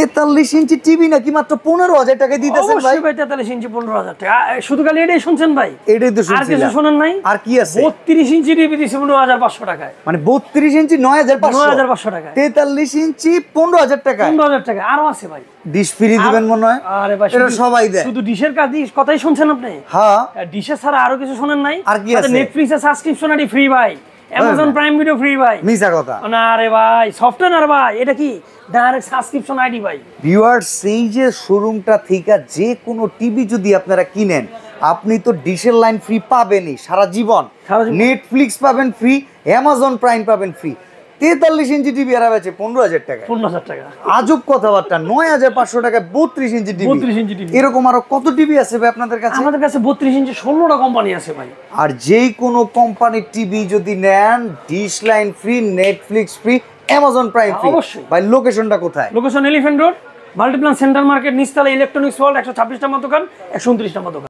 43 inch TV নাকি মাত্র 15000 টাকায় দিতেছেন ভাই? অবশ্যই ভাই 43 ইঞ্চি 15000 টাকা। শুধু খালি এটাই শুনছেন ভাই? এটাই তো শুনছিলাম। আর কিছু শুনেন নাই? আর কি আছে? 32 ইঞ্চি টিভি দিছি 19500 টাকায়। মানে 32 ইঞ্চি 9500 টাকায়, 43 ইঞ্চি 15000 টাকায়। 15000 টাকা। আরো আছে ভাই। ডিশ ফ্রি দিবেন মনে হয়? আরে ভাই এটা সবাই দেয়। শুধু ডিশের কথাই শুনছেন আপনি? হ্যাঁ। ডিশের ছাড়া আরো কিছু শুনেন নাই? আর কি আছে? নেটফ্লিক্সের সাবস্ক্রিপশন আইডি ফ্রি ভাই, অ্যামাজন প্রাইম ভিডিও ফ্রি ভাই। মিছা কথা না রে ভাই, সফটওয়্যার ভাই, এটা কি ডাইরেক্ট সাবস্ক্রিপশন আইডি ভাই। ভিউয়ার্স, এই যে শোরুমটা থেকে যে কোনো টিভি যদি আপনারা কিনেন, আপনি তো ডিশের লাইন ফ্রি পাবেনই সারা জীবন। নেটফ্লিক্স পাবেন ফ্রি, অ্যামাজন প্রাইম পাবেন ফ্রি। 43 ইঞ্চি টিভি আর আছে 15000 টাকা। 15000 টাকা আজব কথাবার্তা। 9500 টাকায় 32 ইঞ্চি টিভি। 32 inch TV. এরকম আরো কত টিভি আছে ভাই আপনাদের কাছে? আমাদের কাছে 32 ইঞ্চি 16টা কোম্পানি আছে ভাই। আর যেই কোনো কোম্পানির টিভি যদি নেন, dish line free, Netflix free, Amazon Prime free. অবশ্যই। ভাই লোকেশনটা কোথায়? Location Elephant Road, Multiplan Center market, নিচতলা ইলেকট্রনিক্স ওয়ার্ল্ড, 126 নম্বর দোকান, 129 নম্বর দোকান।